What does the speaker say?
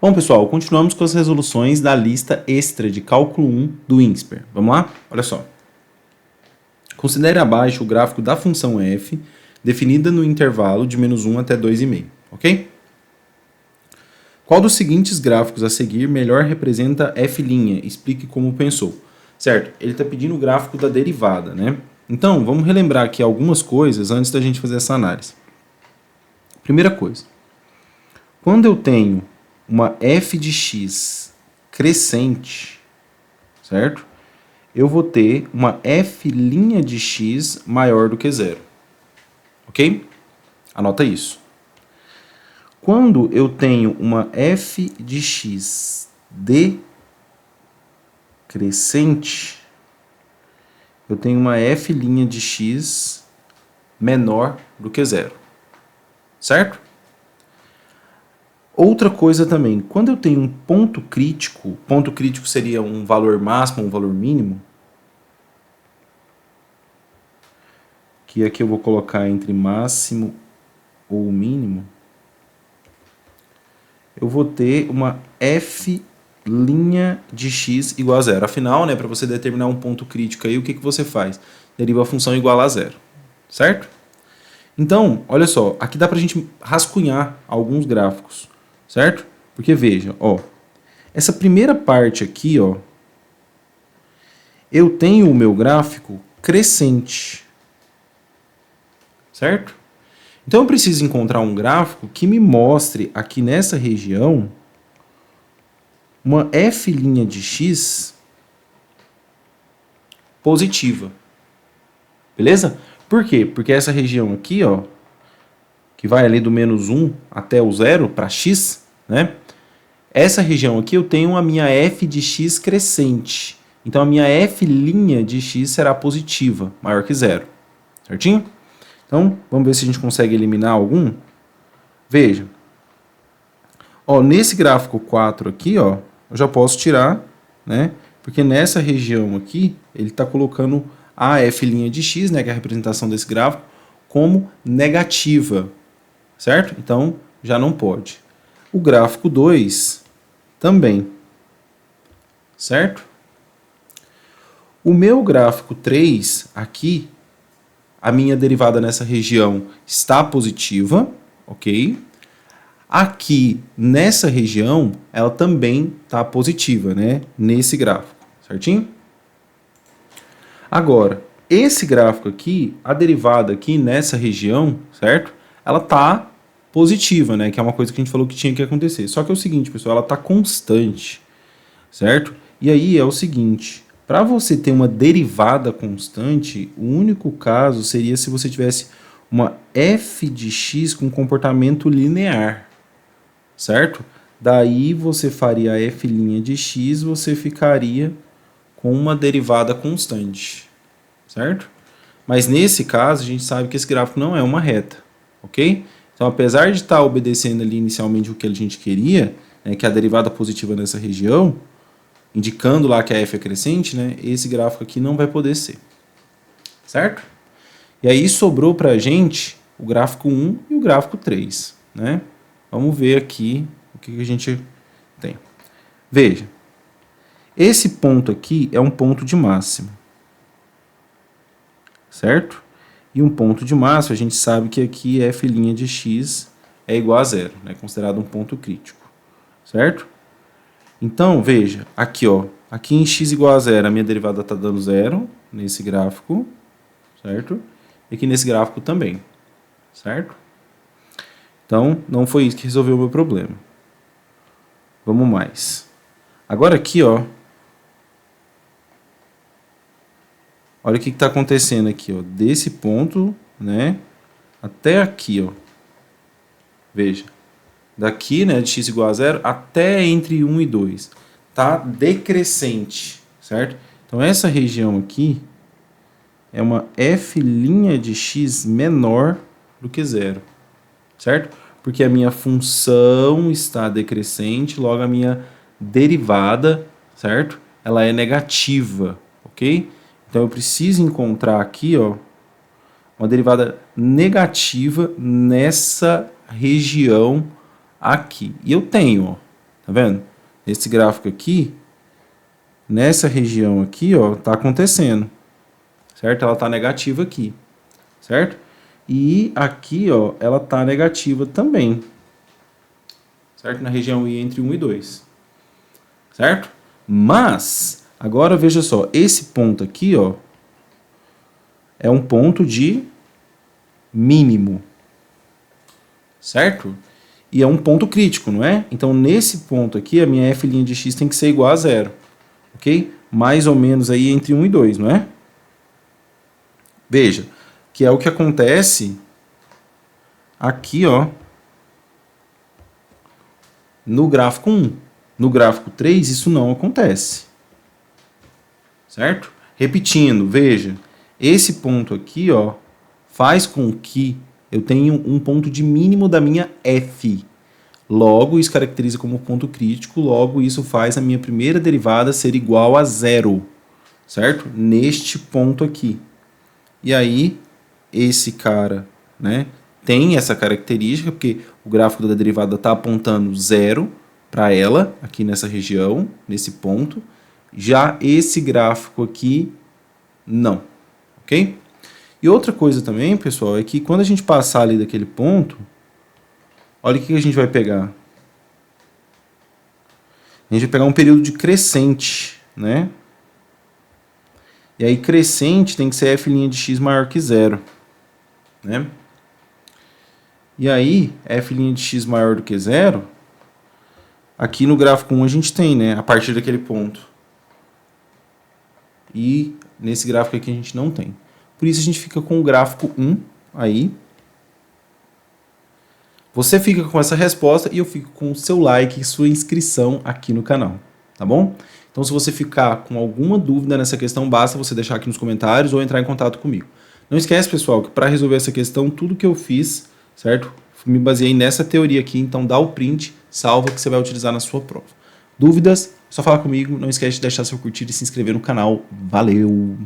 Bom, pessoal, continuamos com as resoluções da lista extra de cálculo 1 do INSPER. Vamos lá? Olha só. Considere abaixo o gráfico da função f, definida no intervalo de -1 até 2,5, ok? Qual dos seguintes gráficos a seguir melhor representa f'? Explique como pensou. Certo, ele está pedindo o gráfico da derivada, né? Então, vamos relembrar aqui algumas coisas antes da gente fazer essa análise. Primeira coisa, quando eu tenho uma f de x crescente, certo? Eu vou ter uma f' de x maior do que zero, ok? Anota isso. Quando eu tenho uma f de x decrescente, eu tenho uma f' de x menor do que zero, certo? Outra coisa também, quando eu tenho um ponto crítico seria um valor máximo, um valor mínimo, que aqui eu vou colocar entre máximo ou mínimo, eu vou ter uma f' de x igual a zero. Afinal, né, para você determinar um ponto crítico aí, o que você faz? Deriva a função igual a zero, certo? Então, olha só, aqui dá para a gente rascunhar alguns gráficos, certo? Porque veja, ó, essa primeira parte aqui, ó, eu tenho o meu gráfico crescente, certo? Então eu preciso encontrar um gráfico que me mostre aqui nessa região uma f' de x positiva. Beleza? Por quê? Porque essa região aqui, ó, que vai ali do -1 até o zero para x, né? Essa região aqui eu tenho a minha f de x crescente. Então a minha f' de x será positiva, maior que zero. Certinho? Então, vamos ver se a gente consegue eliminar algum. Veja. Ó, nesse gráfico 4 aqui, ó, eu já posso tirar, né? Porque nessa região aqui, ele está colocando a f' de x, né, que é a representação desse gráfico, como negativa, certo? Então, já não pode. O gráfico 2 também, certo? O meu gráfico 3 aqui, a minha derivada nessa região está positiva, ok? Aqui, nessa região, ela também está positiva, né? Nesse gráfico, certinho? Agora, esse gráfico aqui, a derivada aqui nessa região, certo? Ela está positiva, né? Que é uma coisa que a gente falou que tinha que acontecer. Só que é o seguinte, pessoal, ela está constante, certo? E aí é o seguinte, para você ter uma derivada constante, o único caso seria se você tivesse uma f de x com comportamento linear, certo? Daí você faria a f' de x, você ficaria com uma derivada constante, certo? Mas nesse caso, a gente sabe que esse gráfico não é uma reta, ok? Então, apesar de estar obedecendo ali inicialmente o que a gente queria, né, que é a derivada positiva nessa região, indicando lá que a f é crescente, né, esse gráfico aqui não vai poder ser, certo? E aí sobrou para a gente o gráfico 1 e o gráfico 3, né? Vamos ver aqui o que a gente tem. Veja, esse ponto aqui é um ponto de máximo, certo? E um ponto de máximo, a gente sabe que aqui f' de x é igual a zero, né? Considerado um ponto crítico, certo? Então, veja, aqui, ó, aqui em x igual a zero, a minha derivada está dando zero nesse gráfico, certo? E aqui nesse gráfico também, certo? Então, não foi isso que resolveu o meu problema. Vamos mais. Agora aqui, ó, olha o que está acontecendo aqui, ó, desse ponto, né, até aqui, ó. Veja, daqui, né, de x igual a zero até entre 1 e 2. Tá decrescente, certo? Então, essa região aqui é uma f' de x menor do que zero, certo? Porque a minha função está decrescente, logo a minha derivada, certo? Ela é negativa, ok? Então, eu preciso encontrar aqui, ó, uma derivada negativa nessa região aqui. E eu tenho, ó, Tá vendo? Esse gráfico aqui, nessa região aqui, ó, tá acontecendo. Certo? Ela tá negativa aqui. Certo? E aqui, ó, ela tá negativa também. Certo? Na região I entre 1 e 2. Certo? Mas, agora veja só, esse ponto aqui, ó, é um ponto de mínimo. Certo? E é um ponto crítico, não é? Então, nesse ponto aqui, a minha f' de x tem que ser igual a 0. Ok? Mais ou menos aí entre 1 e 2, não é? Veja, que é o que acontece aqui, ó, no gráfico 1. No gráfico 3, isso não acontece. Certo? Repetindo, veja, esse ponto aqui, ó, faz com que eu tenha um ponto de mínimo da minha f. Logo, isso caracteriza como ponto crítico, logo isso faz a minha primeira derivada ser igual a 0. Certo? Neste ponto aqui. E aí, esse cara, né, tem essa característica, porque o gráfico da derivada está apontando 0 para ela, aqui nessa região, nesse ponto. Já esse gráfico aqui, não. Ok? E outra coisa também, pessoal, é que quando a gente passar ali daquele ponto, olha o que a gente vai pegar. A gente vai pegar um período de crescente, né? E aí crescente tem que ser f' de x maior que 0. Né? E aí, f' de x maior do que 0, aqui no gráfico 1 a gente tem, né, a partir daquele ponto. E nesse gráfico aqui a gente não tem. Por isso a gente fica com o gráfico 1 aí. Você fica com essa resposta e eu fico com o seu like e sua inscrição aqui no canal, tá bom? Então se você ficar com alguma dúvida nessa questão, basta você deixar aqui nos comentários ou entrar em contato comigo. Não esquece, pessoal, que para resolver essa questão, tudo que eu fiz, certo? Me baseei nessa teoria aqui, então dá o print, salva que você vai utilizar na sua prova. Dúvidas? Só fala comigo, não esquece de deixar seu curtir e se inscrever no canal. Valeu!